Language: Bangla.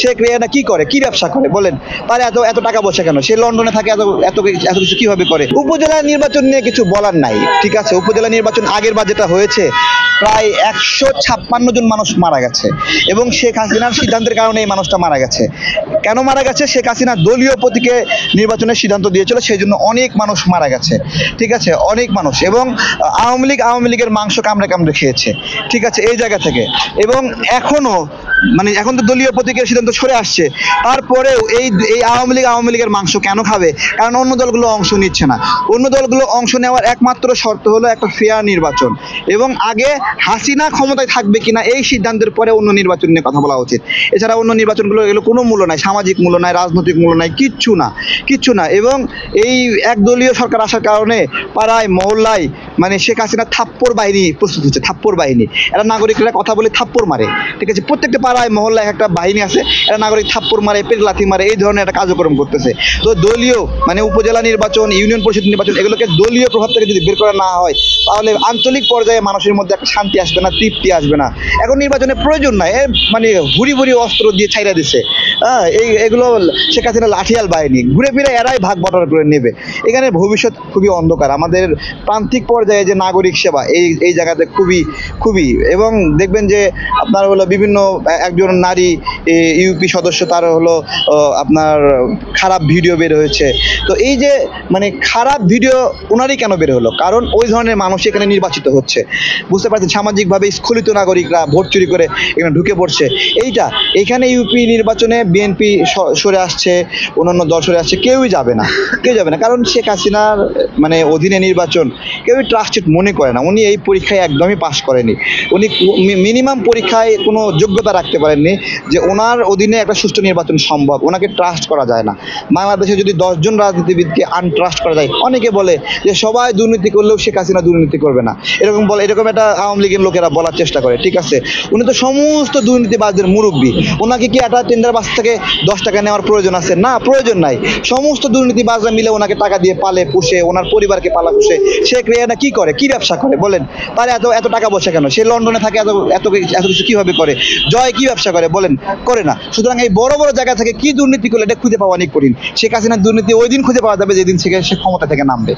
শেখ রেহানা কি করে, কি ব্যবসা করে বলেন? তার এত এত টাকা পয়সা কেন? সে লন্ডনে থাকে, এত এত এত কিছু কিভাবে করে? উপজেলা নির্বাচন নিয়ে কিছু বলার নাই, ঠিক আছে? উপজেলা নির্বাচন আগের বার যেটা হয়েছে, প্রায় 156 জন মানুষ মারা গেছে এবং শেখ হাসিনার সিদ্ধান্তের কারণে এই মানুষটা মারা গেছে। কেন মারা গেছে? শেখ হাসিনা দলীয় প্রতীকে নির্বাচনের সিদ্ধান্ত দিয়েছিল, সেই জন্য অনেক মানুষ মারা গেছে, ঠিক আছে? অনেক মানুষ। এবং আওয়ামী লীগের মাংস কামড়ে কামড়ে খেয়েছে, ঠিক আছে, এই জায়গা থেকে। এবং এখনো মানে এখন তো দলীয় প্রতীকের সিদ্ধান্ত সরে আসছে, তারপরেও এই এই আওয়ামী লীগের মাংস কেন খাবে? কারণ অন্য দলগুলো অংশ নিচ্ছে না। অন্য দলগুলো অংশ নেওয়ার একমাত্র শর্ত হলো একটা ফেয়ার নির্বাচন, এবং আগে হাসিনা ক্ষমতায় থাকবে কিনা এই সিদ্ধান্তের পরে অন্য নির্বাচন নিয়ে কথা বলা উচিত। এছাড়া অন্য নির্বাচনগুলো এগুলো কোনো মূল্য নাই, সামাজিক মূল্য নাই, রাজনৈতিক মূল্য নাই, কিচ্ছু না, কিচ্ছু না। এবং এই একদলীয় সরকার আসার কারণে পাড়ায় মহল্লায় মানে শেখ হাসিনা থাপ্পড় বাহিনী প্রস্তুত হচ্ছে, থাপ্পড় বাহিনী। এরা নাগরিকরা কথা বলে থাপ্পড় মারে, ঠিক আছে? প্রত্যেকটা পাড়ায় মহল্লায় একটা বাহিনী আছে, এরা নাগরিক থাপ্পড় মারে, পেট লাথি মারে, এই ধরনের একটা কার্যক্রম করতেছে। তো দলীয় মানে উপজেলা নির্বাচন, ইউনিয়ন পরিষদ নির্বাচন, এগুলোকে দলীয় প্রভাব থেকে যদি বের করা না হয়, তাহলে আঞ্চলিক পর্যায়ে মানুষের মধ্যে একটা শান্তি আসবে না, তৃপ্তি আসবে না। এখন নির্বাচনের প্রয়োজন নাই, মানে ভুরি ভুরি অস্ত্র দিয়ে ছাইরা দিছে। এগুলো শেখ হাসিনা লাঠিয়াল বাহিনী, ঘুরে ফিরে এরাই ভাগ বটরা করে নেবে। এখানে ভবিষ্যৎ খুবই অন্ধকার। আমাদের প্রান্তিক পর্যায়ে যে নাগরিক সেবা, এই জায়গাতে খুবই খুবই। এবং দেখবেন যে আপনার হলো বিভিন্ন একজন নারী ইউপি সদস্য, তার হলো আপনার খারাপ ভিডিও বের হয়েছে। তো এই যে মানে খারাপ ভিডিও ওনারই কেন বের হলো? কারণ ওই ধরনের মানুষ এখানে নির্বাচিত হচ্ছে, বুঝতে পারছেন? সামাজিকভাবে স্খলিত নাগরিকরা ভোট চুরি করে এখানে ঢুকে পড়ছে। এখানে ইউপি নির্বাচনে বিএনপি সরে আসছে, অন্যান্য দল সরে আসছে, কেউই যাবে না, কেউ যাবে না। কারণ শেখ হাসিনার মানে অধীনে নির্বাচন কেউই ট্রাস্টেড মনে করে না। উনি এই পরীক্ষায় একদমই পাশ করেনি। উনি মিনিমাম পরীক্ষায় কোনো যোগ্যতা রাখতে পারেননি যে ওনার অধীনে একটা সুষ্ঠু নির্বাচন সম্ভব। ওনাকে ট্রাস্ট করা যায় না। বাংলাদেশে যদি 10 জন রাজনীতিবিদকে আনট্রাস্ট করা যায়, অনেকে বলে যে সবাই দুর্নীতি করলেও শেখ হাসিনা দুর্নীতি করবে না, এরকম একটা আওয়ামী লীগের লোকেরা বলার চেষ্টা করে, ঠিক আছে? উনি তো সমস্ত দুর্নীতিবাজদের মুরব্বী। ওনাকে কি একটা টেন্ডার বাস থেকে 10 টাকা নেওয়ার প্রয়োজন আছে? না, প্রয়োজন নাই। সমস্ত দুর্নীতিবাজরা মিলে ওনাকে টাকা দিয়ে পালে পুষে, ওনার পরিবারকে পালা পুষে। শেখ রেহানা কি করে, কি ব্যবসা করে বলেন? তার এত এত টাকা পয়সা কেন? সে লন্ডনে থাকে, এত এত এত কিছু কিভাবে করে? জয় কি ব্যবসা করে বলেন? করে না। সুতরাং এই বড় বড় জায়গা থেকে কি দুর্নীতি করলে এটা খুঁজে পাওয়া অনেক কঠিন। শেখ হাসিনার দুর্নীতি ওই দিন খুঁজে পাওয়া যাবে যেদিন থেকে সে ক্ষমতা থেকে নামবে।